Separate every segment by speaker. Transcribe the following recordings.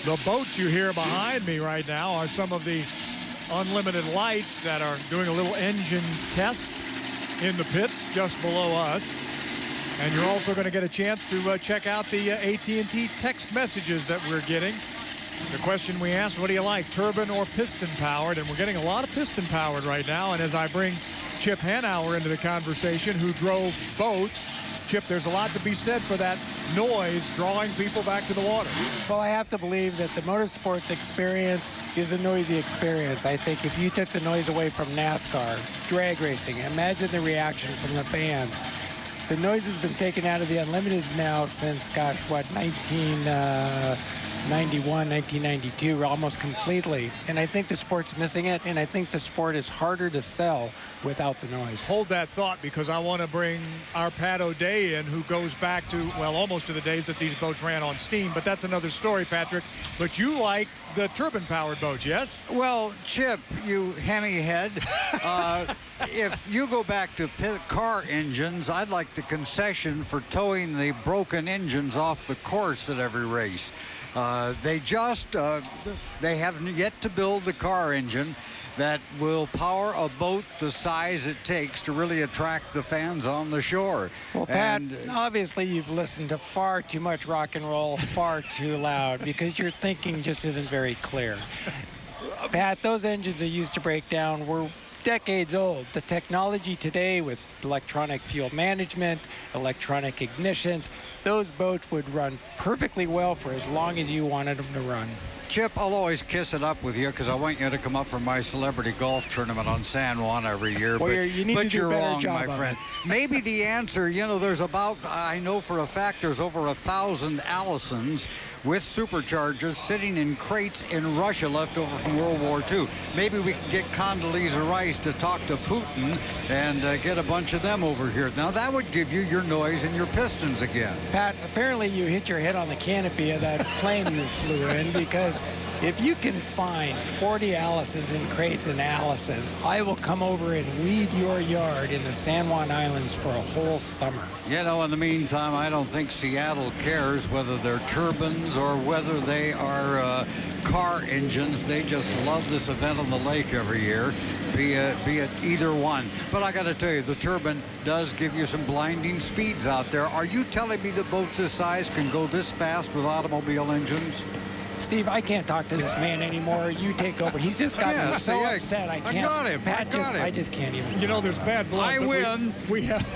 Speaker 1: The boats you hear behind me right now are some of the unlimited lights that are doing a little engine test in the pits just below us. And you're also going to get a chance to check out the AT&T text messages that we're getting. The question we asked, what do you like, turbine or piston powered? And we're getting a lot of piston powered right now. And as I bring Chip Hanauer into the conversation, who drove both, Chip, there's a lot to be said for that noise drawing people back to the water.
Speaker 2: Well, I have to believe that the motorsports experience is a noisy experience. I think if you took the noise away from NASCAR, drag racing, imagine the reaction from the fans. The noise has been taken out of the Unlimiteds now since, gosh, what, 1991, 1992, almost completely. And I think the sport's missing it, and I think the sport is harder to sell without the noise.
Speaker 1: Hold that thought, because I want to bring our Pat O'Day in, who goes back to, well, almost to the days that these boats ran on steam. But that's another story, Patrick. But you like the turbine-powered boats, yes?
Speaker 3: Well, Chip, you hammy-head, if you go back to car engines, I'd like the concession for towing the broken engines off the course at every race. They haven't yet to build the car engine that will power a boat the size it takes to really attract the fans on the shore.
Speaker 2: Well, Pat, obviously you've listened to far too much rock and roll, far too loud, because your thinking just isn't very clear. Pat, those engines that used to break down were decades old. The technology today with electronic fuel management, electronic ignitions, those boats would run perfectly well for as long as you wanted them to run.
Speaker 3: Chip, I'll always kiss it up with you because I want you to come up for my celebrity golf tournament on San Juan every year.
Speaker 2: Well, but you're wrong, my friend.
Speaker 3: Maybe the answer, you know, there's about, I know for a fact, there's over 1,000 Allisons with superchargers sitting in crates in Russia left over from World War II. Maybe we can get Condoleezza Rice to talk to Putin and get a bunch of them over here. Now, that would give you your noise and your pistons again.
Speaker 2: Pat, apparently you hit your head on the canopy of that plane you flew in, because if you can find 40 Allisons in crates and Allisons, I will come over and weed your yard in the San Juan Islands for a whole summer.
Speaker 3: You know, in the meantime, I don't think Seattle cares whether they're turbines or whether they are car engines. They just love this event on the lake every year, be it either one. But I got to tell you, the turbine does give you some blinding speeds out there. Are you telling me that boats this size can go this fast with automobile engines?
Speaker 2: Steve, I can't talk to this man anymore. You take over. He's just got me so upset. I can't.
Speaker 3: I got him.
Speaker 2: Pat, I just can't even.
Speaker 1: You know, there's bad blood.
Speaker 3: I win.
Speaker 1: We have,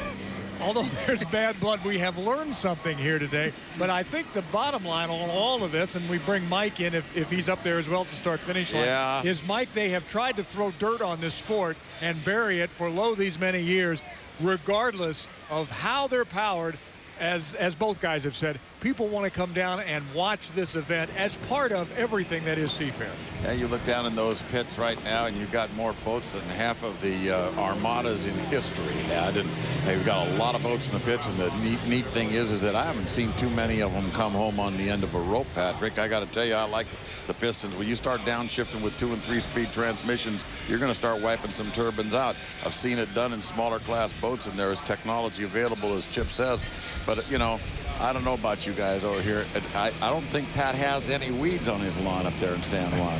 Speaker 1: although there's bad blood, we have learned something here today. But I think the bottom line on all of this, and we bring Mike in if he's up there as well to start finish line, is Mike, they have tried to throw dirt on this sport and bury it for these many years, regardless of how they're powered. As both guys have said, people want to come down and watch this event as part of everything that is Seafair.
Speaker 4: Yeah, you look down in those pits right now, and you've got more boats than half of the armadas in history had, and they've got a lot of boats in the pits. And the neat thing is that I haven't seen too many of them come home on the end of a rope, Patrick. I got to tell you, I like the pistons. When you start downshifting with 2- and 3-speed transmissions, you're going to start wiping some turbines out. I've seen it done in smaller class boats, and there is technology available, as Chip says. But, you know, I don't know about you guys over here. I don't think Pat has any weeds on his lawn up there in San Juan.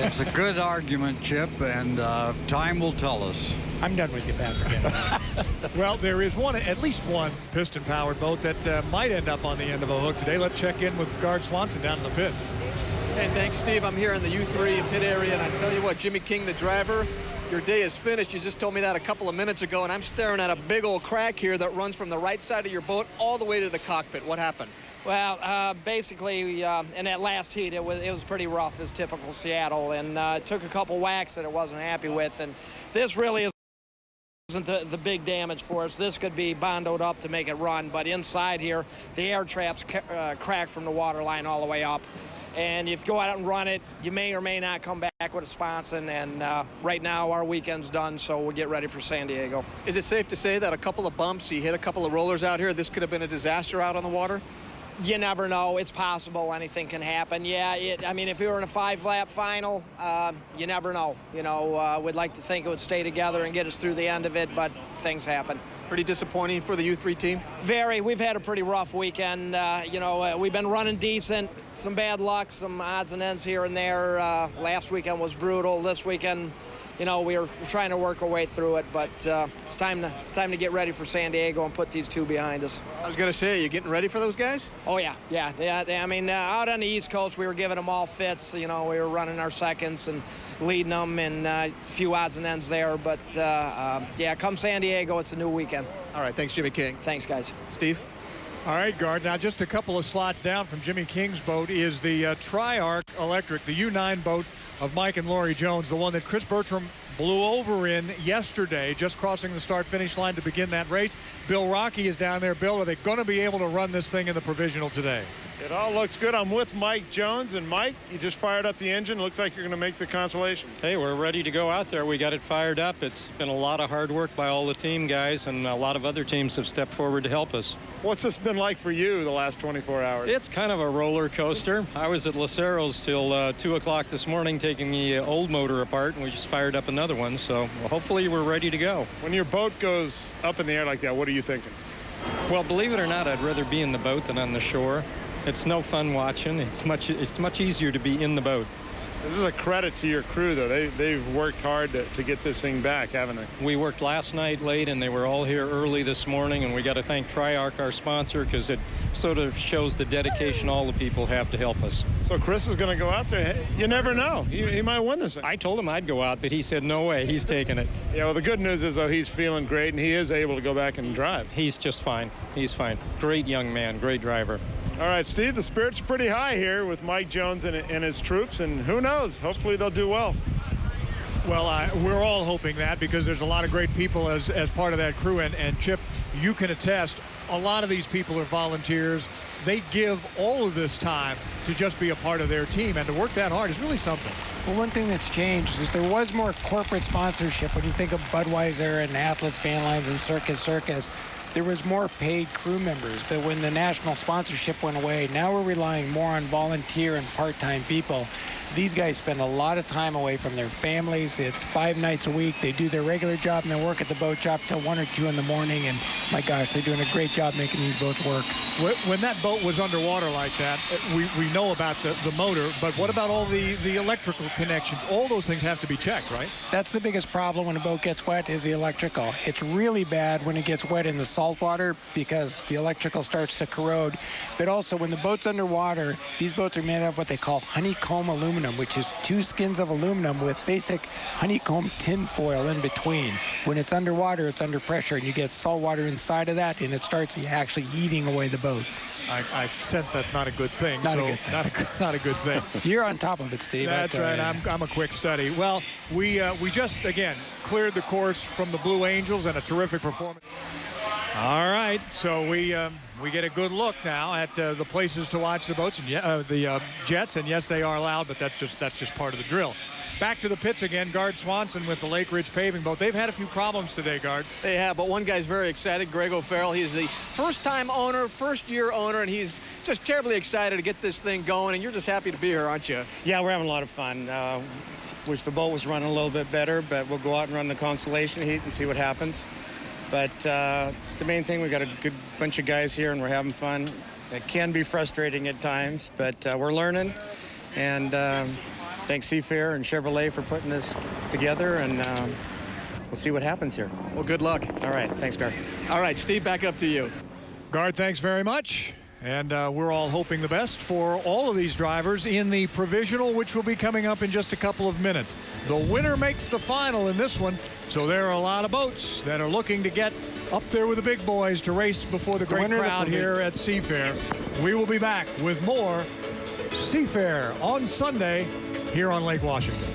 Speaker 3: It's a good argument, Chip, and time will tell us.
Speaker 2: I'm done with you, Pat. Forget it.
Speaker 1: Well, there is at least one piston-powered boat that might end up on the end of a hook today. Let's check in with Guard Swanson down in the pits.
Speaker 5: Hey, thanks, Steve. I'm here in the U3 pit area, and I tell you what, Jimmy King, the driver, your day is finished. You just told me that a couple of minutes ago, and I'm staring at a big old crack here that runs from the right side of your boat all the way to the cockpit. What happened?
Speaker 6: Well, basically, in that last heat, it was pretty rough, as typical Seattle, and it took a couple whacks that it wasn't happy with, and this really isn't the big damage for us. This could be bondoed up to make it run, but inside here, the air traps cracked from the water line all the way up. And if you go out and run it, you may or may not come back with a sponson. And right now, our weekend's done, so we'll get ready for San Diego.
Speaker 5: Is it safe to say that a couple of bumps, you hit a couple of rollers out here, this could have been a disaster out on the water?
Speaker 6: You never know. It's possible. Anything can happen. Yeah, I mean, if we were in a 5-lap final, you never know. You know, we'd like to think it would stay together and get us through the end of it, but things happen.
Speaker 5: Pretty disappointing for the U3 team?
Speaker 6: Very. We've had a pretty rough weekend. We've been running decent. Some bad luck, some odds and ends here and there. Last weekend was brutal. This weekend, we're trying to work our way through it, but it's time to get ready for San Diego and put these two behind us.
Speaker 5: I was going to say, are you getting ready for those guys?
Speaker 6: Oh, yeah. I mean, out on the East Coast, we were giving them all fits. We were running our seconds and leading them, and a few odds and ends there. But, come San Diego, it's a new weekend.
Speaker 5: All right, thanks, Jimmy King.
Speaker 6: Thanks, guys.
Speaker 5: Steve?
Speaker 1: All right, Gard. Now, just a couple of slots down from Jimmy King's boat is the Triarch Electric, the U9 boat of Mike and Lori Jones, the one that Chris Bertram blew over in yesterday, just crossing the start-finish line to begin that race. Bill Rocky is down there. Bill, are they going to be able to run this thing in the Provisional today?
Speaker 7: It all looks good. I'm with Mike Jones, and Mike, you just fired up the engine. Looks like you're going to make the Consolation.
Speaker 8: Hey, we're ready to go out there. We got it fired up. It's been a lot of hard work by all the team guys, and a lot of other teams have stepped forward to help us.
Speaker 7: What's this been like for you the last 24 hours?
Speaker 8: It's kind of a roller coaster. I was at Lucero's till 2 o'clock this morning taking the old motor apart, and we just fired up another one, so hopefully we're ready to go.
Speaker 7: When your boat goes up in the air like that, what are you thinking?
Speaker 8: Well, believe it or not, I'd rather be in the boat than on the shore. It's no fun watching. It's much easier to be in the boat.
Speaker 7: This is a credit to your crew, though. They've worked hard to get this thing back, haven't they?
Speaker 8: We worked last night late, and they were all here early this morning, and we got to thank Triarch, our sponsor, because it sort of shows the dedication all the people have to help us.
Speaker 7: So Chris is going to go out there. You never know. He might win this thing.
Speaker 8: I told him I'd go out, but he said no way. He's taking it.
Speaker 7: Yeah, well, the good news is, though, he's feeling great, and he is able to go back and drive.
Speaker 8: He's just fine. He's fine. Great young man, great driver.
Speaker 7: All right, Steve, the spirit's pretty high here with Mike Jones and his troops, and who knows? Hopefully they'll do well.
Speaker 1: Well, we're all hoping that because there's a lot of great people as part of that crew. And Chip, you can attest, a lot of these people are volunteers. They give all of this time to just be a part of their team, and to work that hard is really something.
Speaker 2: Well, one thing that's changed is there was more corporate sponsorship. When you think of Budweiser and Atlas Van Lines and Circus, there was more paid crew members. But when the national sponsorship went away, now we're relying more on volunteer and part-time people. These guys spend a lot of time away from their families. It's 5 nights a week. They do their regular job and they work at the boat shop till 1 or 2 in the morning. And my gosh, they're doing a great job making these boats work.
Speaker 1: When that boat was underwater like that, we know about the motor, but what about all the electrical connections? All those things have to be checked, right?
Speaker 2: That's the biggest problem when a boat gets wet is the electrical. It's really bad when it gets wet in the salt water because the electrical starts to corrode. But also when the boat's underwater, these boats are made of what they call honeycomb aluminum, which is 2 skins of aluminum with basic honeycomb tin foil in between. When it's underwater, it's under pressure, and you get salt water inside of that, and it starts actually eating away the boat.
Speaker 1: I sense that's not a good thing.
Speaker 2: Not a good thing.
Speaker 1: Not a good thing.
Speaker 2: You're on top of it, Steve.
Speaker 1: That's right. I'm a quick study. Well, we just, again, cleared the course from the Blue Angels and a terrific performance. All right, so we get a good look now at the places to watch the boats and the jets, and yes, they are loud, but that's just part of the drill. Back to the pits again, Gard Swanson with the Lake Ridge paving boat. They've had a few problems today, Gard.
Speaker 5: They have, but one guy's very excited, Greg O'Farrell. He's the first-time owner, first-year owner, and he's just terribly excited to get this thing going, and you're just happy to be here, aren't you?
Speaker 9: Yeah, we're having a lot of fun. Wish the boat was running a little bit better, but we'll go out and run the Constellation Heat and see what happens. But the main thing, we got a good bunch of guys here, and we're having fun. It can be frustrating at times, but we're learning. And thanks Seafair and Chevrolet for putting this together, and we'll see what happens here.
Speaker 5: Well, good luck.
Speaker 9: All right. Thanks, Garth.
Speaker 5: All right, Steve, back up to you.
Speaker 1: Gard, thanks very much. And we're all hoping the best for all of these drivers in the Provisional, which will be coming up in just a couple of minutes. The winner makes the final in this one, so there are a lot of boats that are looking to get up there with the big boys to race before the great crowd here at Seafair. We will be back with more Seafair on Sunday here on Lake Washington.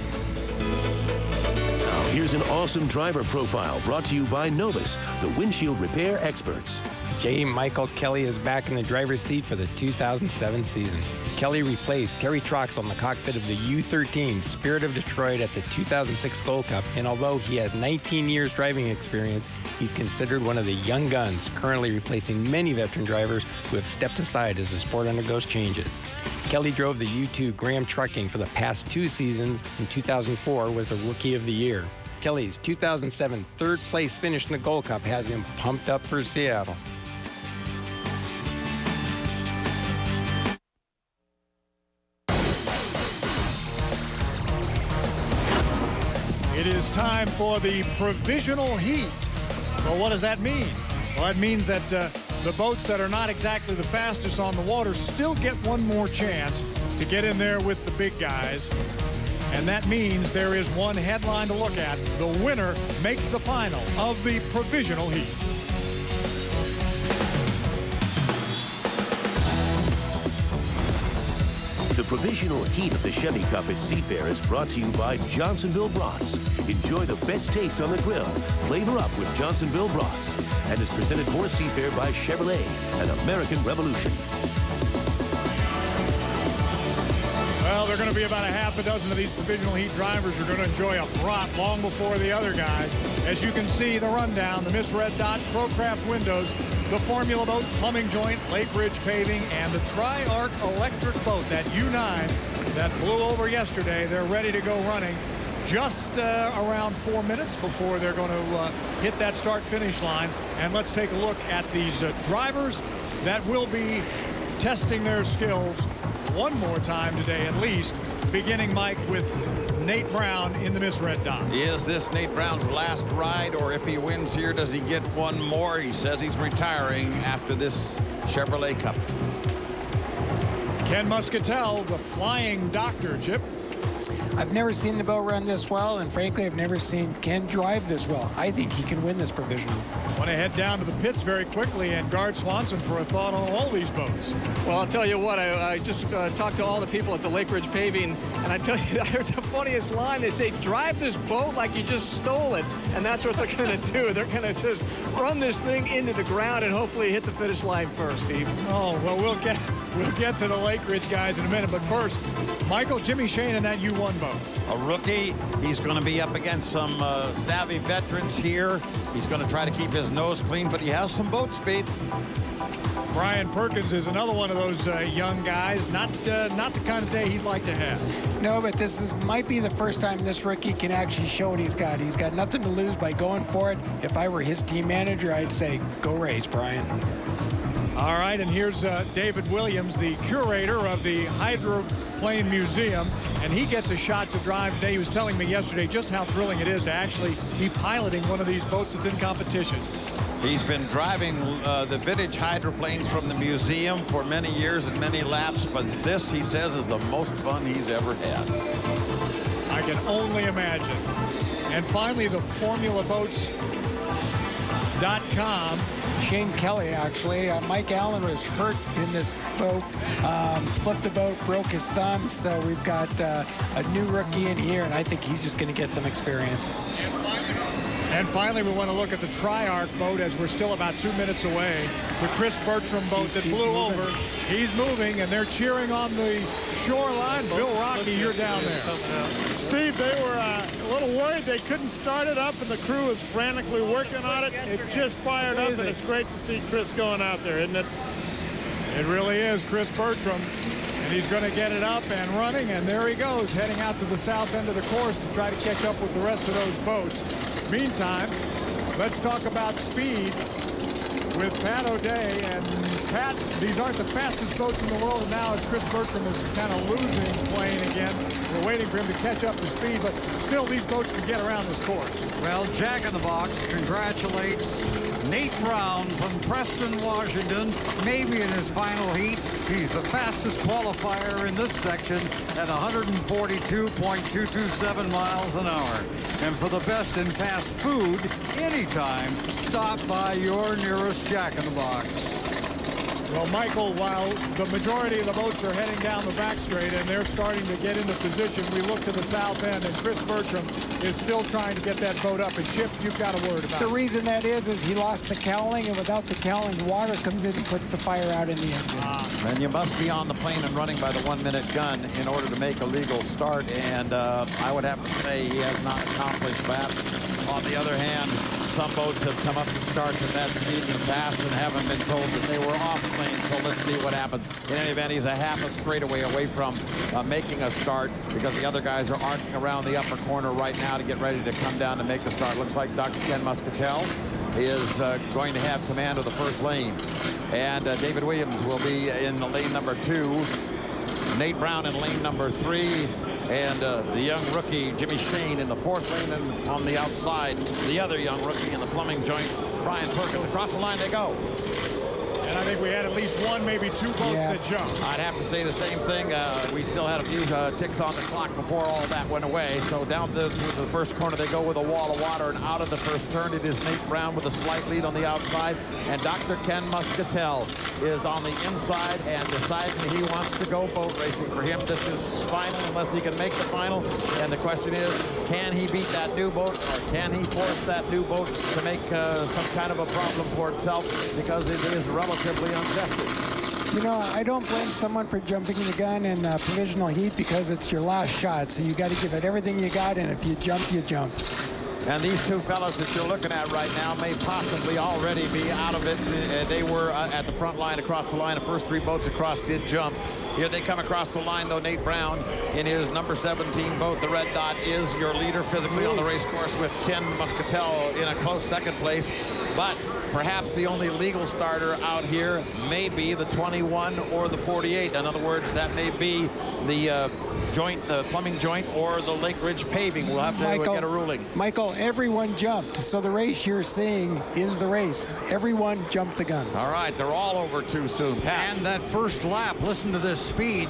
Speaker 10: Now here's an awesome driver profile brought to you by Novus, the windshield repair experts.
Speaker 11: J. Michael Kelly is back in the driver's seat for the 2007 season. Kelly replaced Terry Troxel in the cockpit of the U-13 Spirit of Detroit at the 2006 Gold Cup, and although he has 19 years driving experience, he's considered one of the young guns, currently replacing many veteran drivers who have stepped aside as the sport undergoes changes. Kelly drove the U2 Graham Trucking for the past 2 seasons. In 2004 was the Rookie of the Year. Kelly's 2007 third place finish in the Gold Cup has him pumped up for Seattle.
Speaker 1: It is time for the provisional heat. Well, what does that mean? Well, that means that the boats that are not exactly the fastest on the water still get one more chance to get in there with the big guys. And that means there is one headline to look at. The winner makes the final of the provisional heat.
Speaker 10: The provisional heat of the Chevy Cup at Seafair is brought to you by Johnsonville Brats. Enjoy the best taste on the grill. Flavor up with Johnsonville Brats. And is presented for Seafair by Chevrolet and American Revolution.
Speaker 1: Well, there are going to be about a half a dozen of these provisional heat drivers who are going to enjoy a brat long before the other guys. As you can see, the rundown, the Miss Red Dot, Procraft windows, the Formula boat, plumbing joint, Lake Ridge paving, and the Tri-Arc electric boat, that U9 that blew over yesterday. They're ready to go running just around 4 minutes before they're going to hit that start-finish line. And let's take a look at these drivers that will be testing their skills one more time today at least, beginning, Mike, with Nate Brown in the Miss Red Dot.
Speaker 4: Is this Nate Brown's last ride, or if he wins here, does he get one more? He says he's retiring after this Chevrolet Cup.
Speaker 1: Ken Muscatel, the flying doctor, Chip.
Speaker 2: I've never seen the boat run this well, and frankly, I've never seen Ken drive this well. I think he can win this provisional.
Speaker 1: Want to head down to the pits very quickly and guard Swanson for a thought on all these boats.
Speaker 5: Well, I'll tell you what, I just talked to all the people at the Lake Ridge Paving, and I tell you, I heard the funniest line. They say, drive this boat like you just stole it, and that's what they're going to do. They're going to just run this thing into the ground and hopefully hit the finish line first, Steve.
Speaker 1: Oh, well, we'll get to the Lake Ridge guys in a minute, but first, Michael, Jimmy Shane in that U1 boat.
Speaker 4: A rookie. He's going to be up against some savvy veterans here. He's going to try to keep his nose clean, but he has some boat speed.
Speaker 1: Brian Perkins is another one of those young guys. Not the kind of day he'd like to have.
Speaker 2: No, but this might be the first time this rookie can actually show what he's got. He's got nothing to lose by going for it. If I were his team manager, I'd say, go race, Brian.
Speaker 1: All right, and here's David Williams, the curator of the Hydroplane Museum, and he gets a shot to drive today. He was telling me yesterday just how thrilling it is to actually be piloting one of these boats that's in competition.
Speaker 4: He's been driving the vintage hydroplanes from the museum for many years and many laps, but this, he says, is the most fun he's ever had.
Speaker 1: I can only imagine. And finally, the formulaboats.com.
Speaker 2: Shane Kelly, actually. Mike Allen was hurt in this boat, flipped the boat, broke his thumb. So we've got a new rookie in here, and I think he's just going to get some experience.
Speaker 1: And finally, we want to look at the Tri-Arc boat as we're still about 2 minutes away. The Chris Bertram boat that blew over. He's moving, and they're cheering on the shoreline. Bill Rocky, you're down there.
Speaker 7: Steve, they were a little worried they couldn't start it up, and the crew was frantically working on it. It just fired up, and it's great to see Chris going out there, isn't it?
Speaker 1: It really is Chris Bertram. And he's going to get it up and running, and there he goes, heading out to the south end of the course to try to catch up with the rest of those boats. Meantime, let's talk about speed with Pat O'Day. And Pat, these aren't the fastest boats in the world, and now as Chris Bertram is kind of losing plane again, we're waiting for him to catch up to speed, but still these boats can get around this course.
Speaker 3: Well, Jack in the Box congratulates Nate Brown from Preston, Washington, maybe in his final heat. He's the fastest qualifier in this section at 142.227 miles an hour. And for the best in fast food, anytime, stop by your nearest Jack in the Box.
Speaker 1: Well, Michael, while the majority of the boats are heading down the back straight and they're starting to get into position, we look to the south end, and Chris Bertram is still trying to get that boat up. And Chip, you've got a word about it.
Speaker 2: The reason that is he lost the cowling, and without the cowling, water comes in and puts the fire out in the engine.
Speaker 4: And you must be on the plane and running by the 1 minute gun in order to make a legal start. And I would have to say he has not accomplished that. On the other hand, some boats have come up to starts at that speed in the past and haven't been told that they were off lane. So let's see what happens. In any event, he's a half a straightaway away from making a start because the other guys are arcing around the upper corner right now to get ready to come down and make the start. Looks like Dr. Ken Muscatel is going to have command of the first lane. And David Williams will be in the lane number 2. Nate Brown in lane number 3. And the young rookie, Jimmy Shane, in the 4th lane and on the outside. The other young rookie in the plumbing joint, Brian Perkins. Across the line they go.
Speaker 1: And I think we had at least one, maybe 2 boats that jumped.
Speaker 4: I'd have to say the same thing. We still had a few ticks on the clock before all that went away. So down to the first corner, they go with a wall of water. And out of the first turn, it is Nate Brown with a slight lead on the outside. And Dr. Ken Muscatel is on the inside and deciding he wants to go boat racing. For him, this is final unless he can make the final. And the question is, can he beat that new boat, or can he force that new boat to make some kind of a problem for itself, because it is relatively untested?
Speaker 2: You know, I don't blame someone for jumping the gun in provisional heat because it's your last shot. So you got to give it everything you got, and if you jump, you jump.
Speaker 4: And these 2 fellows that you're looking at right now may possibly already be out of it. They were at the front line, across the line. The first 3 boats across did jump. Here they come across the line, though. Nate Brown in his number 17 boat. The red dot is your leader physically on the race course, with Ken Muscatel in a close 2nd place. But perhaps the only legal starter out here may be the 21 or the 48. In other words, that may be the joint, the plumbing joint, or the Lake Ridge paving. We'll have to get a ruling.
Speaker 2: Michael, everyone jumped. So the race you're seeing is the race. Everyone jumped the gun.
Speaker 4: All right, they're all over too soon, Pat.
Speaker 3: And that first lap, listen to this speed.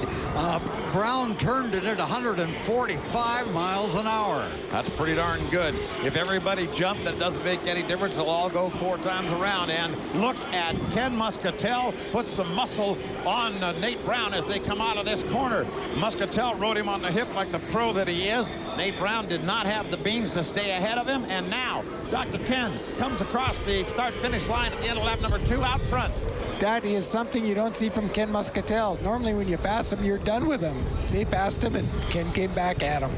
Speaker 3: Brown turned it at 145 miles an hour.
Speaker 4: That's pretty darn good. If everybody jumped, that doesn't make any difference. They'll all go 4 times around. And look at Ken Muscatel put some muscle on Nate Brown as they come out of this corner. Muscatel rode him on the hip like the pro that he is. Nate Brown did not have the beans to stay ahead of him. And now Dr. Ken comes across the start-finish line at the end of lap number 2 out front.
Speaker 2: That is something you don't see from Ken Muscatel. Normally when you pass him, you're done with him. They passed him, and Ken came back at him.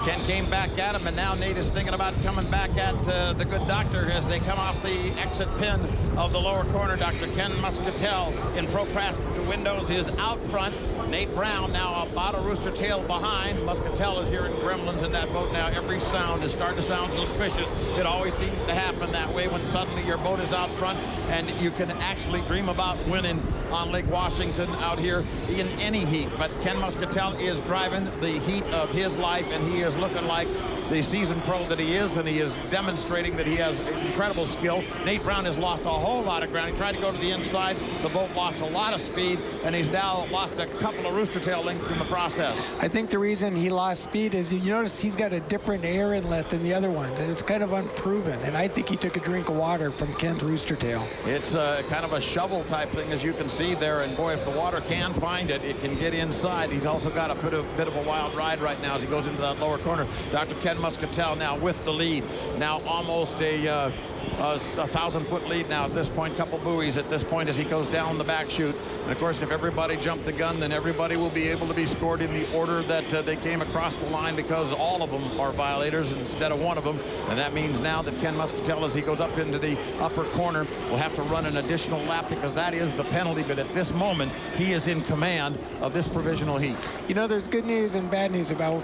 Speaker 4: Ken came back at him, and now Nate is thinking about coming back at the good doctor as they come off the exit pin of the lower corner. Dr. Ken Muscatel in Pro Passenger windows is out front. Nate Brown now about a rooster tail behind. Muscatel is hearing gremlins in that boat now. Every sound is starting to sound suspicious. It always seems to happen that way when suddenly your boat is out front and you can actually dream about winning on Lake Washington out here in any heat. But Ken Muscatel is driving the heat of his life, and he is looking like the seasoned pro that he is, and he is demonstrating that he has incredible skill. Nate Brown has lost a whole lot of ground. He tried to go to the inside. The boat lost a lot of speed, and he's now lost a couple of rooster tail lengths in the process.
Speaker 2: I think the reason he lost speed is you notice he's got a different air inlet than the other ones, and it's kind of unproven. And I think he took a drink of water from Ken's rooster tail.
Speaker 4: It's kind of a shovel type thing, as you can see there. And boy, if the water can find it, it can get inside. He's also got a bit of a wild ride right now as he goes into that lower corner. Dr. Ken Muscatel now with the lead. Now almost a 1,000-foot lead now at this point. Couple buoys at this point as he goes down the back chute. And of course, if everybody jumped the gun, then everybody will be able to be scored in the order that they came across the line, because all of them are violators instead of one of them. And that means now that Ken Muscatel, as he goes up into the upper corner, will have to run an additional lap, because that is the penalty. But at this moment, he is in command of this provisional heat.
Speaker 2: You know, there's good news and bad news about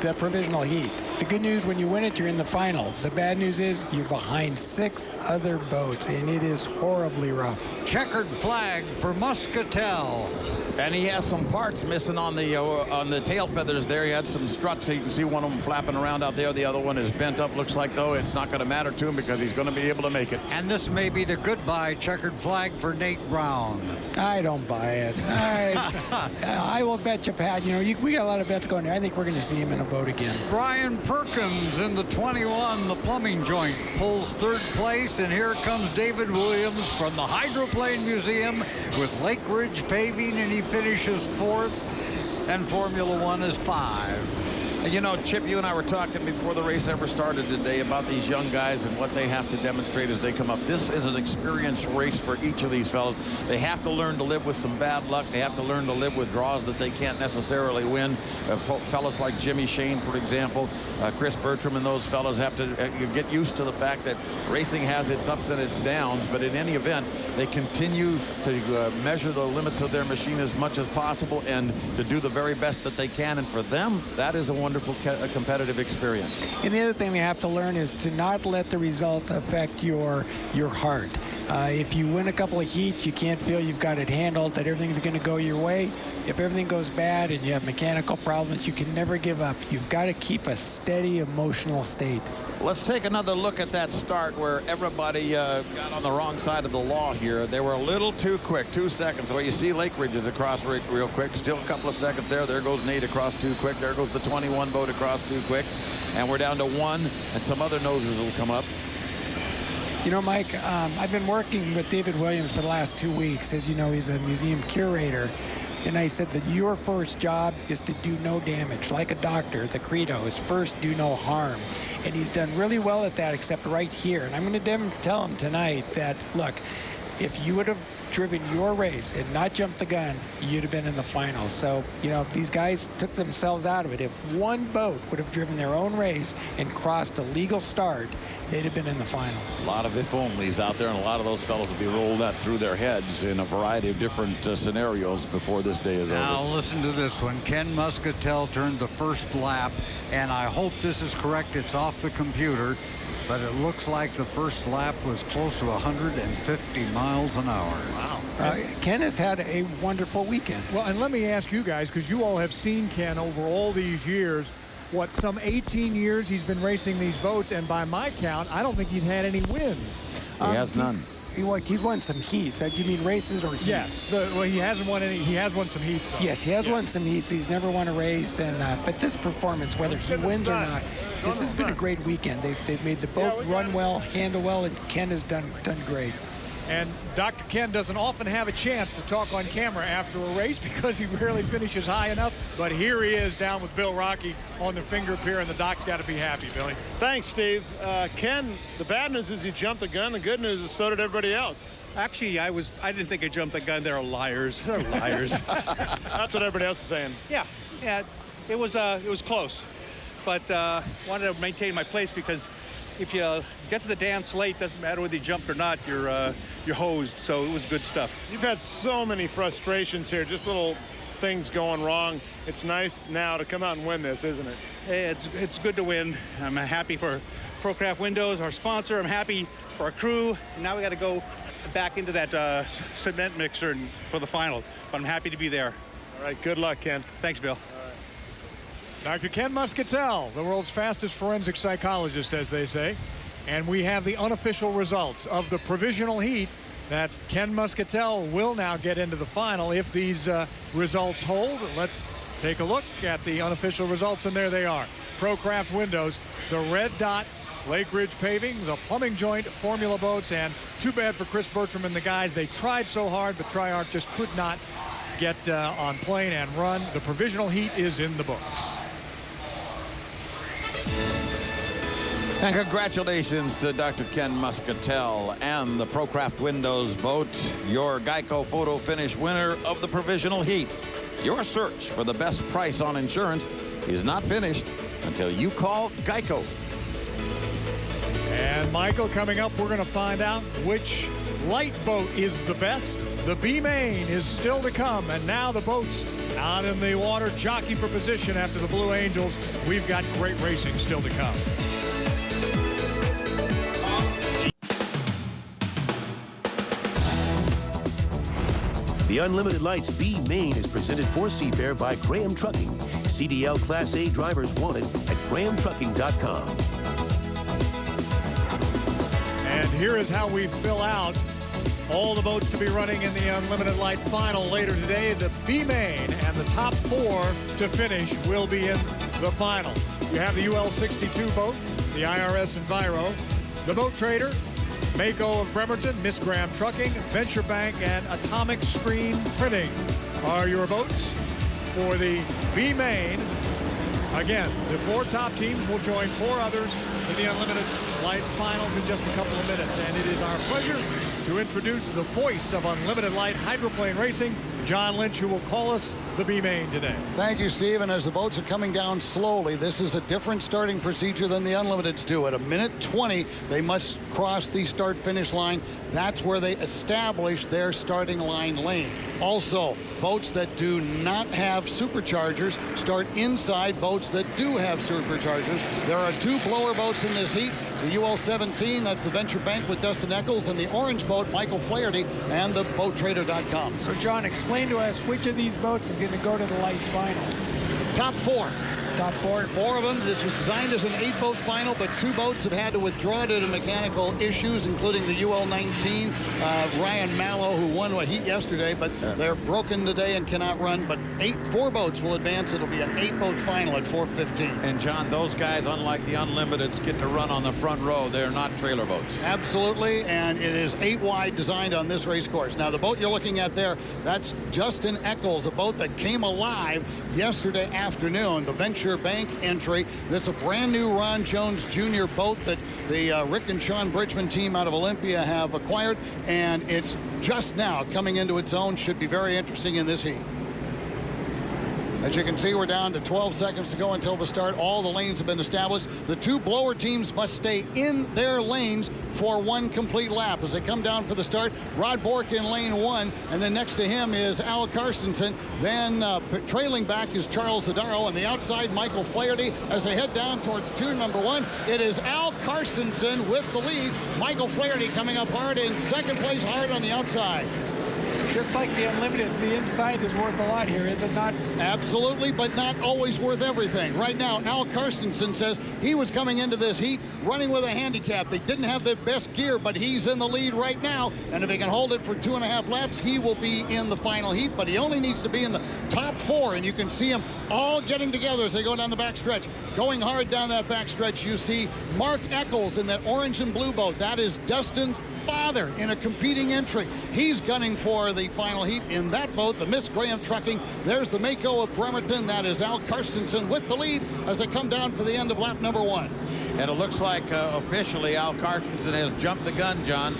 Speaker 2: the provisional heat. The good news, when you win it, you're in the final. The bad news is you're behind 6 other boats, and it is horribly rough.
Speaker 3: Checkered flag for Muscatel.
Speaker 4: And he has some parts missing on the tail feathers there. He had some struts, so you can see one of them flapping around out there. The other one is bent up. Looks like, though, it's not going to matter to him because he's going to be able to make it.
Speaker 3: And this may be the goodbye checkered flag for Nate Brown.
Speaker 2: I don't buy it. I will bet you, Pat. You know, we got a lot of bets going there. I think we're going to see him in a boat again.
Speaker 3: Brian Perkins in the 21, the plumbing joint, pulls 3rd place. And here comes David Williams from the Hydroplane Museum with Lake Ridge Paving, and he finishes 4th, and Formula One is 5.
Speaker 4: You know, Chip, you and I were talking before the race ever started today about these young guys and what they have to demonstrate as they come up. This is an experienced race for each of these fellas. They have to learn to live with some bad luck. They have to learn to live with draws that they can't necessarily win. Fellas like Jimmy Shane, for example, Chris Bertram, and those fellas have to get used to the fact that racing has its ups and its downs, but in any event, they continue to measure the limits of their machine as much as possible and to do the very best that they can. And for them, that is a wonderful competitive experience.
Speaker 2: And the other thing they have to learn is to not let the result affect your heart. If you win a couple of heats, you can't feel you've got it handled, that everything's going to go your way. If everything goes bad and you have mechanical problems, you can never give up. You've got to keep a steady emotional state.
Speaker 4: Let's take another look at that start where everybody got on the wrong side of the law here. They were a little too quick, 2 seconds. Well, you see Lake Ridge is across real quick. Still a couple of seconds there. There goes Nate across too quick. There goes the 21 boat across too quick. And we're down to 1, and some other noses will come up.
Speaker 2: You know, Mike, I've been working with David Williams for the last 2 weeks. As you know, he's a museum curator. And I said that your first job is to do no damage. Like a doctor, the credo is first do no harm. And he's done really well at that, except right here. And I'm going to tell him tonight that, look, if you would have driven your race and not jumped the gun, you'd have been in the finals. So, you know, these guys took themselves out of it. If one boat would have driven their own race and crossed a legal start, they'd have been in the final.
Speaker 4: A lot of if-onlys out there, and a lot of those fellows will be rolled out through their heads in a variety of different scenarios before this day is over.
Speaker 3: Now listen to this one. Ken Muscatel turned the first lap, and I hope this is correct. It's off the computer, but it looks like the first lap was close to 150 miles an hour.
Speaker 1: Wow.
Speaker 2: Ken has had a wonderful weekend.
Speaker 1: Well, and let me ask you guys, because you all have seen Ken over all these years, what, some 18 years he's been racing these boats, and by my count, I don't think he's had any wins.
Speaker 4: He has none.
Speaker 2: He's won some heats. Do you mean races or heats?
Speaker 1: Yes. Well, he hasn't won any. He has won some heats, though.
Speaker 2: Yes, he has won some heats, but he's never won a race. And but this performance, whether he wins or not, this has been a great weekend. They've made the boat run well, handle well, and Ken has done great.
Speaker 1: And Dr. Ken doesn't often have a chance to talk on camera after a race because he rarely finishes high enough. But here he is down with Bill Rocky on the finger pier, and the doc's got to be happy, Billy.
Speaker 7: Thanks, Steve. Ken, the bad news is you jumped the gun. The good news is so did everybody else.
Speaker 12: Actually, I didn't think I jumped the gun. They're liars. They're liars.
Speaker 7: That's what everybody else is saying.
Speaker 12: Yeah, it was close, but wanted to maintain my place because if you get to the dance late, doesn't matter whether you jumped or not, you're hosed. So it was good stuff.
Speaker 7: You've had so many frustrations here, just little things going wrong. It's nice now to come out and win this, isn't it?
Speaker 12: It's good to win. I'm happy for ProCraft Windows, our sponsor. I'm happy for our crew. And now we got to go back into that cement mixer for the final. But I'm happy to be there.
Speaker 7: All right, good luck, Ken.
Speaker 12: Thanks, Bill.
Speaker 1: Dr. Ken Muscatel, the world's fastest forensic psychologist, as they say. And we have the unofficial results of the provisional heat that Ken Muscatel will now get into the final if these results hold. Let's take a look at the unofficial results, and there they are. ProCraft Windows, the Red Dot, Lake Ridge Paving, the Plumbing Joint, Formula Boats, and too bad for Chris Bertram and the guys. They tried so hard, but Triarch just could not get on plane and run. The provisional heat is in the books.
Speaker 4: And congratulations to Dr. Ken Muscatel and the ProCraft Windows boat, your Geico photo finish winner of the provisional heat. Your search for the best price on insurance is not finished until you call Geico.
Speaker 1: And Michael, coming up, we're going to find out which light boat is the best. The B main is still to come, and now the boats out in the water jockeying for position after the Blue Angels. We've got great racing still to come.
Speaker 10: The Unlimited Lights B Main is presented for Seafair by Graham Trucking. CDL Class A drivers wanted at grahamtrucking.com.
Speaker 1: And here is how we fill out all the boats to be running in the Unlimited Light final later today. The B main and the top 4 to finish will be in the final. You have the UL 62 boat, the IRS Enviro, the Boat Trader, Mako of Bremerton, Miss Graham Trucking, Venture Bank, and Atomic Screen Printing are your boats for the B main Again, the 4 top teams will join 4 others in the Unlimited Light Finals in just a couple of minutes. And it is our pleasure to introduce the voice of Unlimited Light hydroplane racing, John Lynch, who will call us the B-main today.
Speaker 13: Thank you, Steve. And as the boats are coming down slowly, this is a different starting procedure than the Unlimiteds do. At a minute 20, they must cross the start-finish line. That's where they establish their starting line lane. Also, boats that do not have superchargers start inside boats that do have superchargers. There are 2 blower boats in this heat. The UL-17, that's the Venture Bank with Dustin Eccles, and the orange boat, Michael Flaherty, and the BoatTrader.com.
Speaker 2: So, John, explain to us which of these boats is going to go to the Lights final.
Speaker 13: Top 4.
Speaker 2: Top 4.
Speaker 13: 4 of them. This was designed as an 8-boat final, but 2 boats have had to withdraw due to mechanical issues, including the UL-19, Ryan Mallow, who won a heat yesterday, but they're broken today and cannot run. But 4 boats will advance. It'll be an 8-boat final at 4:15.
Speaker 4: And John, those guys, unlike the Unlimiteds, get to run on the front row. They're not trailer boats.
Speaker 13: Absolutely, and it is 8 wide, designed on this race course. Now, the boat you're looking at there, that's Justin Eccles, a boat that came alive yesterday afternoon, the Venture Bank entry. That's a brand new Ron Jones Jr. boat that the Rick and Sean Bridgman team out of Olympia have acquired, and it's just now coming into its own. Should be very interesting in this heat. As you can see, we're down to 12 seconds to go until the start. All the lanes have been established. The 2 blower teams must stay in their lanes for 1 complete lap. As they come down for the start, Rod Bork in lane 1, and then next to him is Al Carstensen. Then trailing back is Charles Zadaro. On the outside, Michael Flaherty. As they head down towards turn number 1, it is Al Carstensen with the lead. Michael Flaherty coming up hard in second place, hard on the outside.
Speaker 2: Just like the Unlimiteds, the inside is worth a lot here, is it not?
Speaker 13: Absolutely, but not always worth everything. Right now, Al Carstensen says he was coming into this heat running with a handicap. They didn't have the best gear, but he's in the lead right now. And if he can hold it for 2.5 laps, he will be in the final heat. But he only needs to be in the top 4, and you can see them all getting together as they go down the back stretch. Going hard down that back stretch, you see Mark Eccles in that orange and blue boat. That is Dustin's father in a competing entry. He's gunning for the final heat in that boat, the Miss Graham Trucking. There's the Mako of Bremerton. That is Al Carstensen with the lead as they come down for the end of lap number 1.
Speaker 4: And it looks like officially Al Carstensen has jumped the gun, John.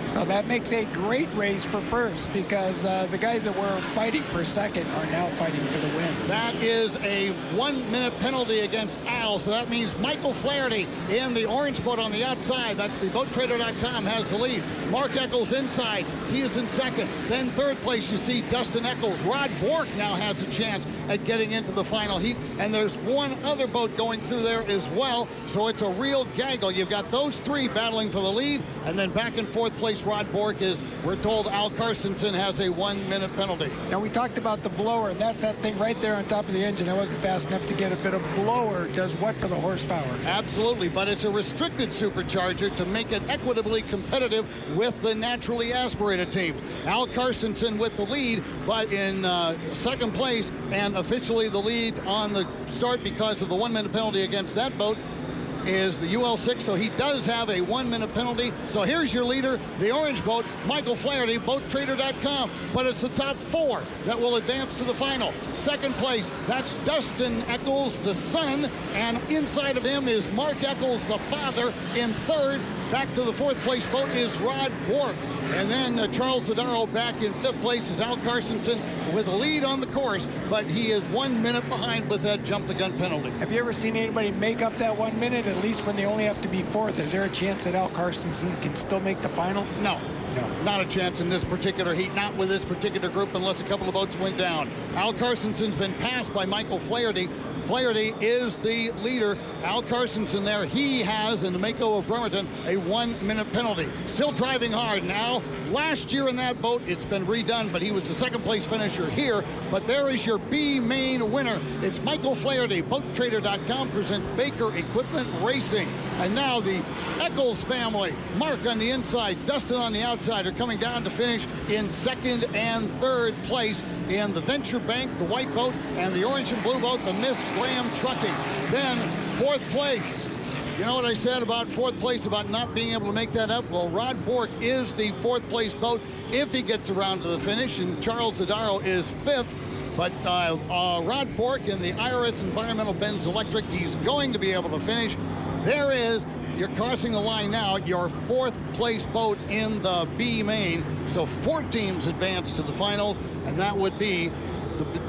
Speaker 2: So that makes a great race for first, because the guys that were fighting for second are now fighting for the win.
Speaker 13: That is a 1-minute penalty against Al, so that means Michael Flaherty in the orange boat on the outside. That's the BoatTrader.com has the lead. Mark Eccles inside. He is in second. Then third place, you see Dustin Eccles. Rod Bork now has a chance at getting into the final heat, and there's one other boat going through there as well, so it's a real gaggle. You've got those 3 battling for the lead, and then back in fourth place, Rod Bork is, we're told Al Carstensen has a 1-minute penalty.
Speaker 2: Now, we talked about the blower. That's that thing right there on top of the engine. I wasn't fast enough to get a bit of blower. Does what for the horsepower?
Speaker 13: Absolutely, but it's a restricted supercharger to make it equitably competitive with the naturally aspirated teams. Al Carstensen with the lead, but in second place, and officially the lead on the start because of the 1-minute penalty against that boat is the UL6, so he does have a 1-minute penalty. So here's your leader, the orange boat, Michael Flaherty, BoatTrader.com. But it's the top 4 that will advance to the final. Second place, that's Dustin Eccles, the son, and inside of him is Mark Eccles, the father, in third. Back to the fourth place boat is Rod Bork. And then Charles Zadaro back in fifth place is Al Carstensen with a lead on the course, but he is 1 minute behind with that jump the gun penalty.
Speaker 2: Have you ever seen anybody make up that 1 minute, at least when they only have to be fourth? Is there a chance that Al Carstensen can still make the final?
Speaker 13: No. No, not a chance in this particular heat, not with this particular group unless a couple of boats went down. Al Carstensen's been passed by Michael Flaherty. Flaherty is the leader. Al Carstensen there, he has, in the Mako of Bremerton, a 1-minute penalty. Still driving hard now. Last year in that boat, it's been redone, but he was the second place finisher here. But there is your B main winner. It's Michael Flaherty. BoatTrader.com presents Baker Equipment Racing. And now the Eccles family, Mark on the inside, Dustin on the outside, are coming down to finish in second and third place in the Venture Bank, the white boat, and the orange and blue boat, the Miss Graham Trucking. Then fourth place. You know what I said about fourth place, about not being able to make that up? Well, Rod Bork is the fourth place boat if he gets around to the finish, and Charles Zadaro is fifth. But Rod Bork in the IRS Environmental Benz Electric, he's going to be able to finish. There is, you're crossing the line now, your 4th place boat in the B main. So 4 teams advance to the finals, and that would be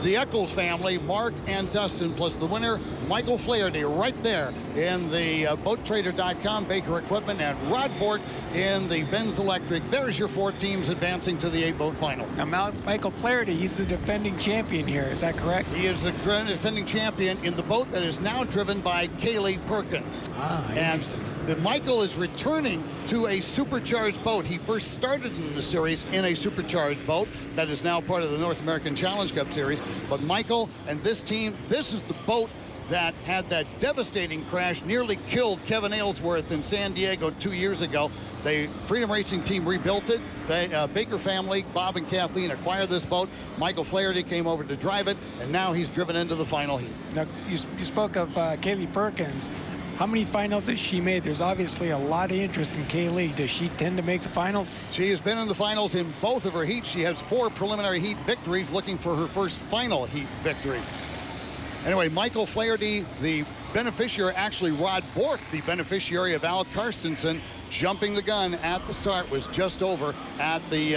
Speaker 13: the Eccles family, Mark and Dustin, plus the winner, Michael Flaherty, right there in the BoatTrader.com Baker Equipment, and Rod Bork in the Benz Electric. There's your 4 teams advancing to the 8-boat final.
Speaker 2: Now, Michael Flaherty, he's the defending champion here. Is that correct?
Speaker 13: He is the defending champion in the boat that is now driven by Kaylee Perkins.
Speaker 2: Interesting.
Speaker 13: Michael is returning to a supercharged boat. He first started in the series in a supercharged boat that is now part of the North American Challenge Cup series. But Michael and this team, this is the boat that had that devastating crash, nearly killed Kevin Aylesworth in San Diego 2 years ago. The Freedom Racing team rebuilt it. The Baker family, Bob and Kathleen, acquired this boat. Michael Flaherty came over to drive it, and now he's driven into the final heat.
Speaker 2: Now, you spoke of Kaylee Perkins. How many finals has she made? There's obviously a lot of interest in Kaylee. Does she tend to make the finals?
Speaker 13: She has been in the finals in both of her heats. She has 4 preliminary heat victories, looking for her first final heat victory. Anyway, Michael Flaherty, the beneficiary, actually Rod Bork, the beneficiary of Al Carstensen, jumping the gun at the start, was just over at the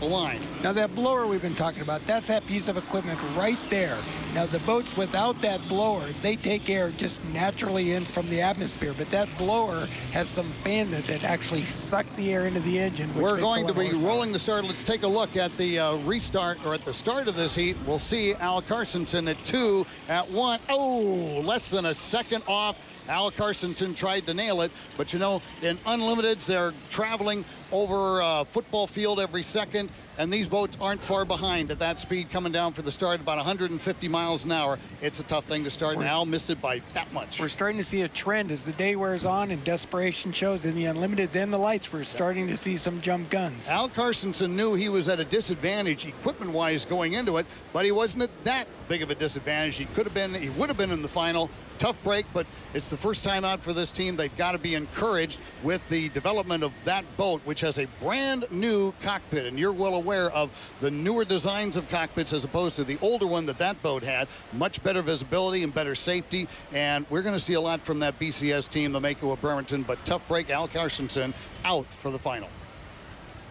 Speaker 13: line.
Speaker 2: Now that blower we've been talking about, that's that piece of equipment right there. Now the boats without that blower, they take air just naturally in from the atmosphere, but that blower has some fans that actually suck the air into the engine.
Speaker 13: We're going to be rolling the start. Let's take a look at the restart, or at the start of this heat. We'll see Al Carstensen at 2, at 1. Oh, less than a second off. Al Carstensen tried to nail it, but you know, in Unlimiteds, they're traveling over a football field every second, and these boats aren't far behind at that speed coming down for the start, about 150 miles an hour. It's a tough thing to start, and Al missed it by that much.
Speaker 2: We're starting to see a trend as the day wears on and desperation shows in the Unlimiteds and the lights. We're starting to see some jump guns.
Speaker 13: Al Carstensen knew he was at a disadvantage equipment-wise going into it, but he wasn't at that big of a disadvantage. He would have been in the final. Tough break, but it's the first time out for this team. They've got to be encouraged with the development of that boat, which has a brand new cockpit, and you're well aware of the newer designs of cockpits as opposed to the older one that boat had. Much better visibility and better safety, and we're going to see a lot from that BCS team, the Mako of Bremerton. But tough break, Al Carstensen out for the final.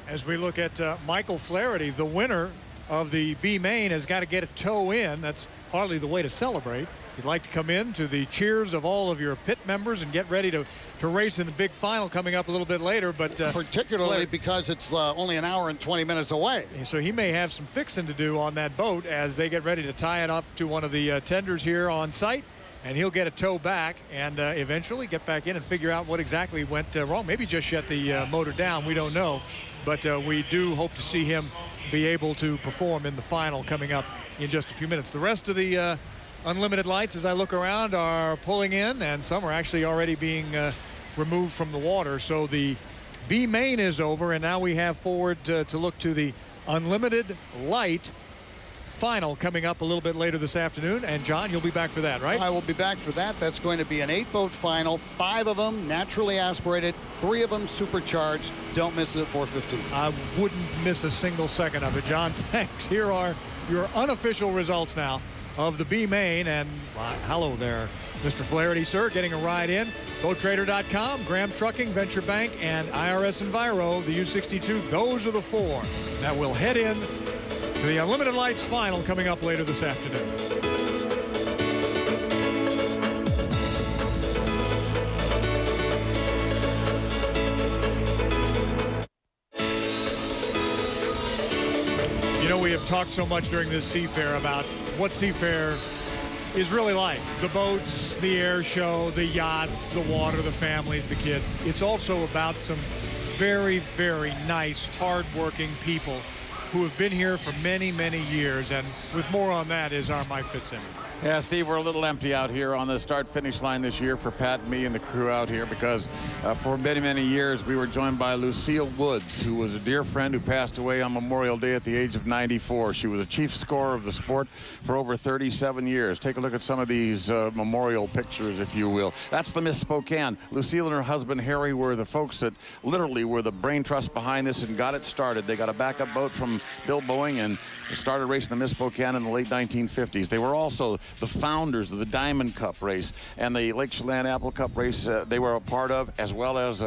Speaker 1: As we look at Michael Flaherty, the winner of the B main, has got to get a toe in. That's hardly the way to celebrate. You'd like to come in to the cheers of all of your pit members and get ready to race in the big final coming up a little bit later. But
Speaker 13: particularly because it's only an hour and 20 minutes away.
Speaker 1: So he may have some fixing to do on that boat as they get ready to tie it up to one of the tenders here on site. And he'll get a tow back and eventually get back in and figure out what exactly went wrong. Maybe just shut the motor down. We don't know. But we do hope to see him be able to perform in the final coming up in just a few minutes. The rest of the Unlimited lights, as I look around, are pulling in, and some are actually already being removed from the water. So the B main is over, and now we have forward to look to the Unlimited light final coming up a little bit later this afternoon. And John, you'll be back for that, right?
Speaker 13: I will be back for that. That's going to be an 8-boat final. 5 of them naturally aspirated, 3 of them supercharged. Don't miss it at 4:15.
Speaker 1: I wouldn't miss a single second of it, John. Thanks. Here are your unofficial results now of the B main, and hello there, Mr. Flaherty, sir, getting a ride in. BoatTrader.com, Graham Trucking, Venture Bank, and IRS Enviro, the U62. Those are the 4 that will head in to the Unlimited Lights final coming up later this afternoon. You know, we have talked so much during this Seafair about what Seafair is really like. The boats, the air show, the yachts, the water, the families, the kids. It's also about some very, very nice, hard-working people who have been here for many, many years. And with more on that is our Mike Fitzsimmons.
Speaker 4: Yeah, Steve, we're a little empty out here on the start-finish line this year for Pat, me, and the crew out here because for many, many years we were joined by Lucille Woods, who was a dear friend who passed away on Memorial Day at the age of 94. She was a chief scorer of the sport for over 37 years. Take a look at some of these memorial pictures, if you will. That's the Miss Spokane. Lucille and her husband, Harry, were the folks that literally were the brain trust behind this and got it started. They got a backup boat from Bill Boeing and started racing the Miss Spokane in the late 1950s. They were also the founders of the Diamond Cup race and the Lake Chelan Apple Cup race they were a part of, as well as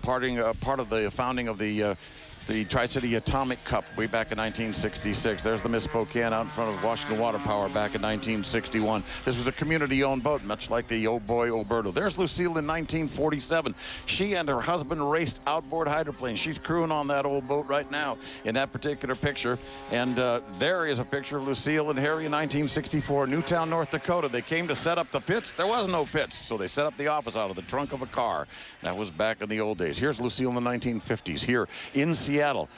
Speaker 4: part of the founding of the Tri-City Atomic Cup way back in 1966. There's the Miss Spokane out in front of Washington Water Power back in 1961. This was a community-owned boat, much like the Oh Boy Oberto. There's Lucille in 1947. She and her husband raced outboard hydroplanes. She's crewing on that old boat right now in that particular picture. And there is a picture of Lucille and Harry in 1964, Newtown, North Dakota. They came to set up the pits. There was no pits, so they set up the office out of the trunk of a car. That was back in the old days. Here's Lucille in the 1950s here in Seattle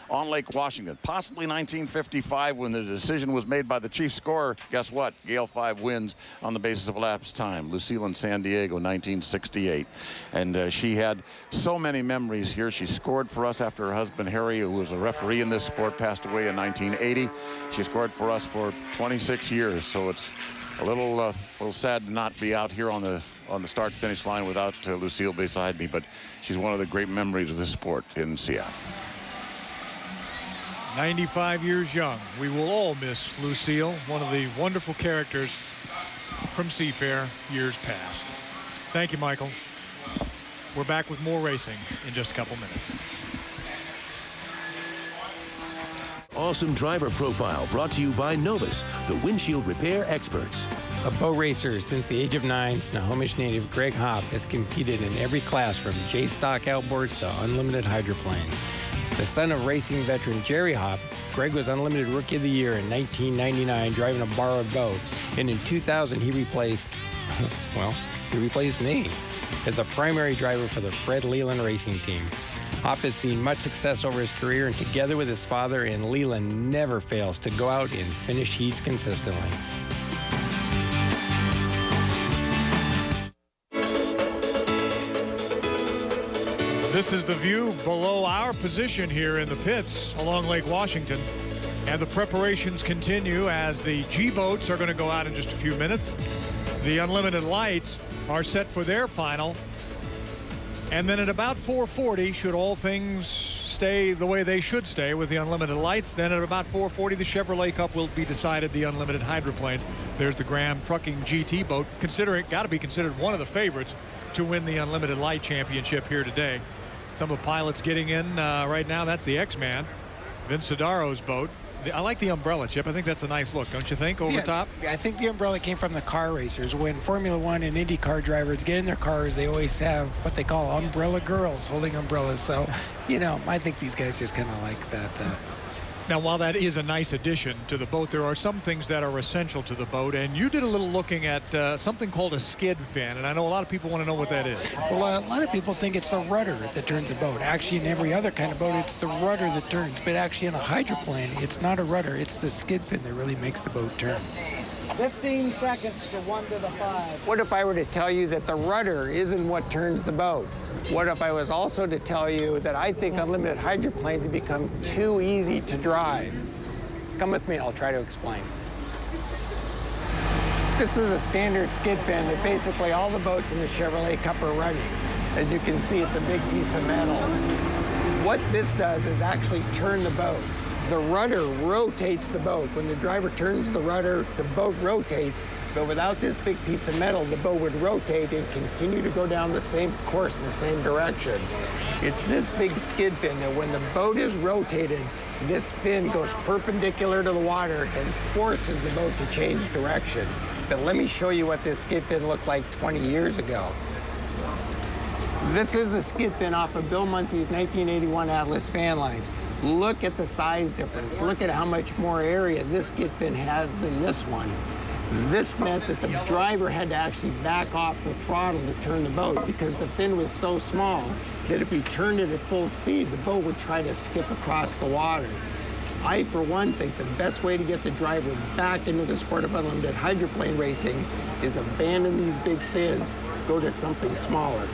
Speaker 4: on Lake Washington, possibly 1955 when the decision was made by the chief scorer. Guess what? Gale 5 wins on the basis of elapsed time. Lucille in San Diego, 1968. And she had so many memories here. She scored for us after her husband, Harry, who was a referee in this sport, passed away in 1980. She scored for us for 26 years, so it's a little sad to not be out here on the start-finish line without Lucille beside me, but she's one of the great memories of this sport in Seattle.
Speaker 1: 95 years young. We will all miss Lucille, one of the wonderful characters from Seafair years past. Thank you, Michael. We're back with more racing in just a couple minutes.
Speaker 10: Awesome Driver Profile brought to you by Novus, the windshield repair experts.
Speaker 11: A boat racer since the age of 9, Snohomish native Greg Hopp has competed in every class from J-Stock outboards to unlimited hydroplanes. The son of racing veteran Jerry Hopp, Greg was Unlimited Rookie of the Year in 1999 driving a borrowed boat. And in 2000, he replaced me as the primary driver for the Fred Leland racing team. Hopp has seen much success over his career, and together with his father and Leland never fails to go out and finish heats consistently.
Speaker 1: This is the view below our position here in the pits along Lake Washington. And the preparations continue as the G-boats are going to go out in just a few minutes. The Unlimited Lights are set for their final. And then at about 4:40, should all things stay the way they should stay with the Unlimited Lights, then at about 4:40, the Chevrolet Cup will be decided, the Unlimited Hydroplanes. There's the Graham Trucking GT boat, got to be considered one of the favorites to win the Unlimited Light Championship here today. Some of the pilots getting in right now. That's the X-Man, Vince Sidaro's boat. I like the umbrella, Chip. I think that's a nice look, don't you think, over top?
Speaker 2: I think the umbrella came from the car racers. When Formula One and IndyCar drivers get in their cars, they always have what they call umbrella girls holding umbrellas. So, I think these guys just kind of like that.
Speaker 1: Now, while that is a nice addition to the boat, there are some things that are essential to the boat, and you did a little looking at something called a skid fin, and I know a lot of people want to know what that is.
Speaker 2: Well, a lot of people think it's the rudder that turns a boat. Actually, in every other kind of boat, it's the rudder that turns, but actually in a hydroplane, it's not a rudder, it's the skid fin that really makes the boat turn.
Speaker 6: 15 seconds to 1 to the 5.
Speaker 2: What if I were to tell you that the rudder isn't what turns the boat? What if I was also to tell you that I think unlimited hydroplanes have become too easy to drive? Come with me and I'll try to explain. This is a standard skid fin that basically all the boats in the Chevrolet Cup are running. As you can see, it's a big piece of metal. What this does is actually turn the boat. The rudder rotates the boat. When the driver turns the rudder, the boat rotates. But without this big piece of metal, the boat would rotate and continue to go down the same course in the same direction. It's this big skid fin that when the boat is rotated, this fin goes perpendicular to the water and forces the boat to change direction. But let me show you what this skid fin looked like 20 years ago. This is the skid fin off of Bill Muncie's 1981 Atlas fan lines. Look at the size difference. Look at how much more area this skid fin has than this one. This meant that the driver had to actually back off the throttle to turn the boat because the fin was so small that if he turned it at full speed, the boat would try to skip across the water.
Speaker 11: I, for one, think the best way to get the driver back into the sport of unlimited hydroplane racing is abandon these big fins, go to something smaller.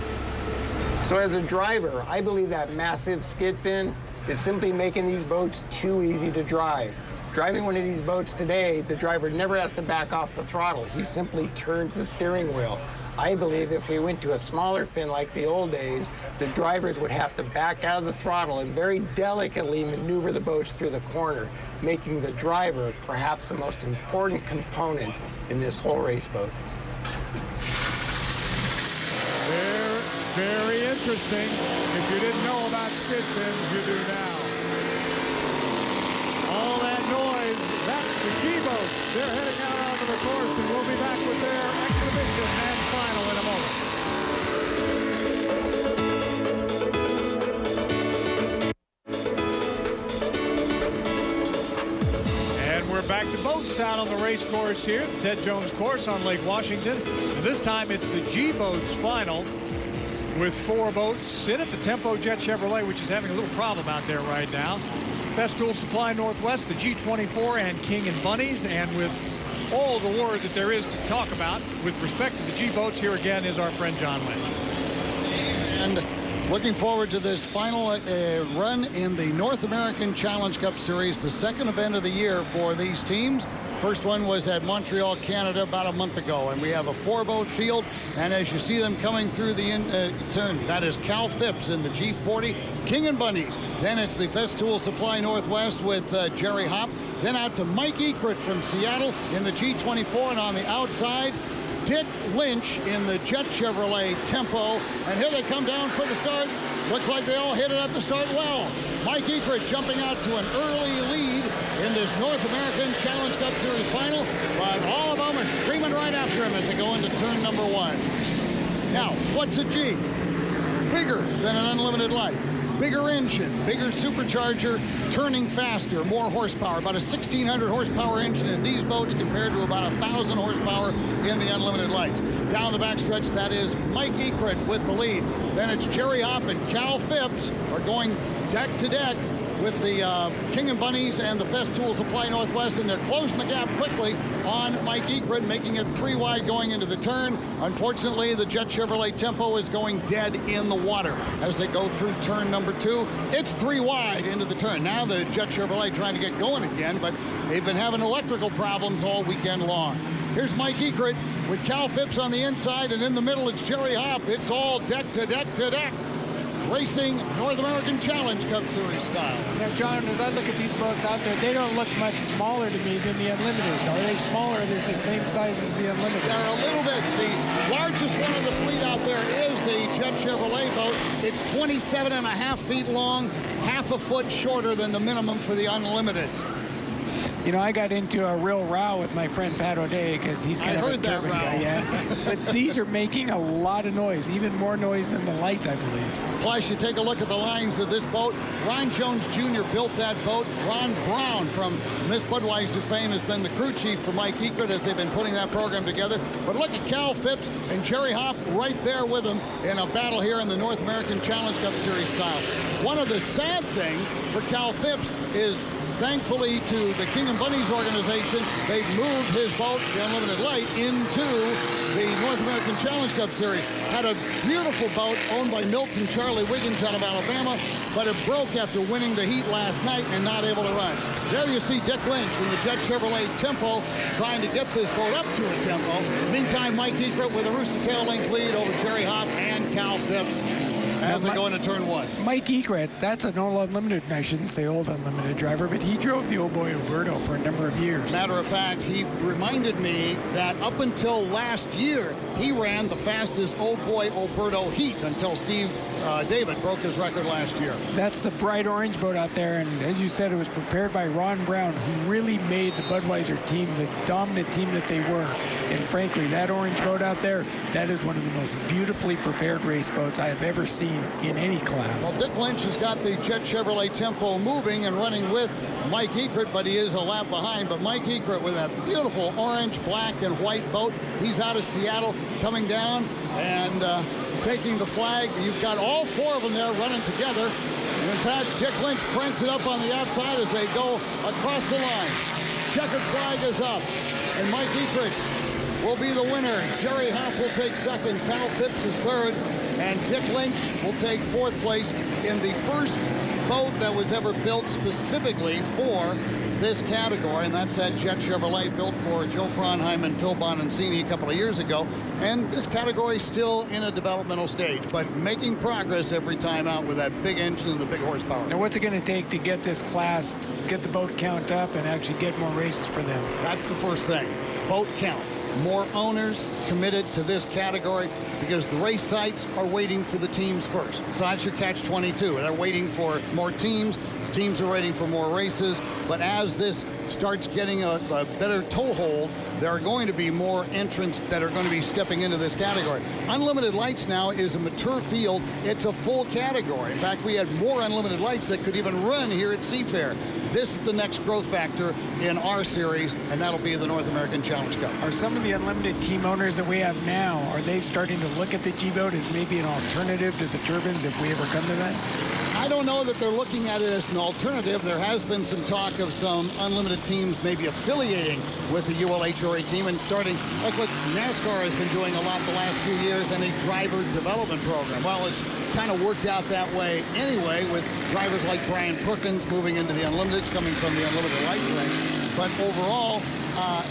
Speaker 11: So as a driver, I believe that massive skid fin is simply making these boats too easy to drive. Driving one of these boats today, the driver never has to back off the throttle. He simply turns the steering wheel. I believe if we went to a smaller fin like the old days, the drivers would have to back out of the throttle and very delicately maneuver the boats through the corner, making the driver perhaps the most important component in this whole race boat.
Speaker 1: Very interesting. If you didn't know about skid fins, you do now. All that noise, that's the G-boats. They're heading out onto the course, and we'll be back with their exhibition and final in a moment. And we're back to boats out on the race course here, the Ted Jones course on Lake Washington. And this time it's the G-boats final, with 4 boats in it. The Tempo Jet Chevrolet, which is having a little problem out there right now. Festool Supply Northwest, the G24, and King and Bunnies. And with all the word that there is to talk about with respect to the G-boats, here again is our friend John Lynch.
Speaker 13: And looking forward to this final run in the North American Challenge Cup Series, the second event of the year for these teams. First one was at Montreal, Canada, about a month ago, and we have a 4-boat field. And as you see them coming through the turn, that is Cal Phipps in the G40, King and Bunnies. Then it's the Festool Supply Northwest with Jerry Hopp. Then out to Mike Ekert from Seattle in the G24, and on the outside, Dick Lynch in the Jet Chevrolet Tempo. And here they come down for the start. Looks like they all hit it at the start well. Mike Ekert jumping out to an early lead in this North American Challenge Cup Series final, but all of them are screaming right after him as they go into turn number 1. Now, what's a G? Bigger than an unlimited light. Bigger engine, bigger supercharger, turning faster, more horsepower. About a 1,600 horsepower engine in these boats compared to about 1,000 horsepower in the unlimited lights. Down the backstretch, that is Mike Ekert with the lead. Then it's Jerry Hopp and Cal Phipps are going deck to deck with the King and Bunnies and the Festool Supply Northwest, and they're closing the gap quickly on Mike Ekert, making it 3 wide going into the turn. Unfortunately, the Jet Chevrolet Tempo is going dead in the water as they go through turn number 2. It's 3 wide into the turn. Now the Jet Chevrolet trying to get going again, but they've been having electrical problems all weekend long. Here's Mike Ekert with Cal Phipps on the inside, and in the middle it's Jerry Hopp. It's all deck to deck to deck. Racing North American Challenge Cup Series style.
Speaker 2: Now, John, as I look at these boats out there, they don't look much smaller to me than the Unlimiteds. Are they smaller? Are they the same size as the Unlimiteds?
Speaker 13: They're a little bit. The largest one of the fleet out there is the Jet Chevrolet boat. It's 27.5 feet long, half a foot shorter than the minimum for the Unlimiteds.
Speaker 2: You know, I got into a real row with my friend Pat O'Day because he's kind of a turbine guy. Yeah. But these are making a lot of noise, even more noise than the lights, I believe.
Speaker 13: Plus, you take a look at the lines of this boat. Ron Jones Jr. built that boat. Ron Brown from Miss Budweiser fame has been the crew chief for Mike Ekert as they've been putting that program together. But look at Cal Phipps and Jerry Hopp right there with them in a battle here in the North American Challenge Cup Series style. One of the sad things for Cal Phipps is, thankfully to the King and Bunnies organization, they've moved his boat, the Unlimited Light, into the North American Challenge Cup Series. Had a beautiful boat owned by Milton Charlie Wiggins out of Alabama, but it broke after winning the heat last night and not able to run. There you see Dick Lynch from the Jet Chevrolet Tempo trying to get this boat up to a tempo. Meantime, Mike Ekert with a rooster tail length lead over Jerry Hopp and Cal Phipps as they go into turn 1.
Speaker 2: Mike Ekert, that's an old Unlimited, I shouldn't say old Unlimited driver, but he drove the old boy Oberto for a number of years.
Speaker 13: Matter of fact, he reminded me that up until last year, he ran the fastest old boy Oberto heat until Steve David broke his record last year.
Speaker 2: That's the bright orange boat out there, and as you said, it was prepared by Ron Brown, who really made the Budweiser team the dominant team that they were. And frankly, that orange boat out there, that is one of the most beautifully prepared race boats I have ever seen in any class.
Speaker 13: Well, Dick Lynch has got the Jet Chevrolet Tempo moving and running with Mike Ekert, but he is a lap behind. But Mike Ekert with that beautiful orange, black, and white boat. He's out of Seattle coming down and taking the flag. You've got all 4 of them there running together. And in fact, Dick Lynch cranks it up on the outside as they go across the line. Checkered flag is up, and Mike Ekrich will be the winner. Jerry Hopp will take second, Cal Phipps is third, and Dick Lynch will take fourth place in the first boat that was ever built specifically for this category, and that's that Jet Chevrolet built for Joe Fronheim and Phil Bonancini a couple of years ago. And this category is still in a developmental stage, but making progress every time out with that big engine and the big horsepower.
Speaker 2: Now, what's it going to take to get this class, get the boat count up, and actually get more races for them?
Speaker 13: That's the first thing. Boat count. More owners committed to this category because the race sites are waiting for the teams first. So that's your catch-22. They're waiting for more teams. Teams are waiting for more races. But as this starts getting a better toehold, there are going to be more entrants that are going to be stepping into this category. Unlimited Lights now is a mature field. It's a full category. In fact, we had more Unlimited Lights that could even run here at Seafair. This is the next growth factor in our series, and that'll be the North American Challenge Cup.
Speaker 2: Are some of the Unlimited team owners that we have now, are they starting to look at the G-Boat as maybe an alternative to the Turbines if we ever come to that?
Speaker 13: I don't know that they're looking at it as an alternative. There has been some talk of some Unlimited teams maybe affiliating with the ULHRA team and starting, like what NASCAR has been doing a lot the last few years, and a driver development program. Well, it's kind of worked out that way anyway, with drivers like Brian Perkins moving into the Unlimiteds, coming from the Unlimited Lights ranks. But overall,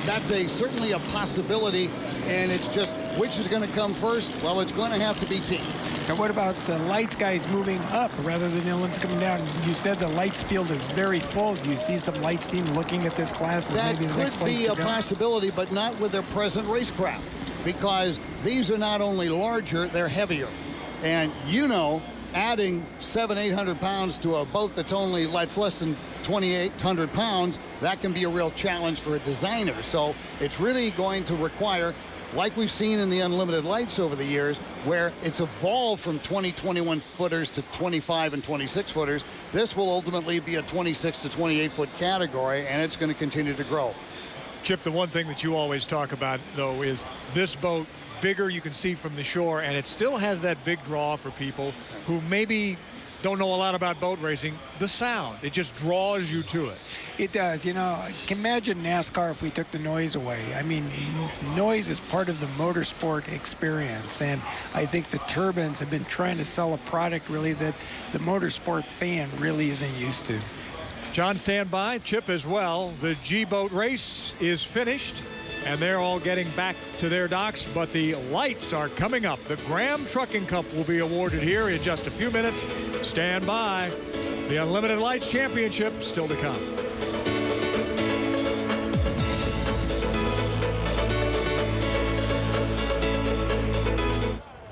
Speaker 13: that's certainly a possibility, and it's just which is going to come first. Well, it's going to have to be teams.
Speaker 2: And what about the Lights guys moving up rather than the ones coming down? You said the Lights field is very full. Do you see some Lights team looking at this class as
Speaker 13: that
Speaker 2: maybe the next
Speaker 13: could
Speaker 2: place
Speaker 13: be
Speaker 2: to
Speaker 13: a
Speaker 2: go?
Speaker 13: possibility, but not with their present racecraft, because these are not only larger, they're heavier. And you know, adding 700-800 pounds to a boat that's less than 2,800 pounds, that can be a real challenge for a designer. So it's really going to require, like we've seen in the Unlimited Lights over the years, where it's evolved from 21 footers to 25 and 26 footers. This will ultimately be a 26 to 28 foot category, and it's going to continue to grow.
Speaker 1: Chip, the one thing that you always talk about, though, is this boat bigger, you can see from the shore, and it still has that big draw for people who maybe don't know a lot about boat racing. The sound, it just draws you to it.
Speaker 2: It does. You know, can imagine NASCAR if we took the noise away. I mean, noise is part of the motorsport experience, and I think the Turbines have been trying to sell a product really that the motorsport fan really isn't used to.
Speaker 1: John, stand by. Chip as well. The G-Boat race is finished, and they're all getting back to their docks, but the lights are coming up. The Graham Trucking Cup will be awarded here in just a few minutes. Stand by. The Unlimited Lights Championship still to come.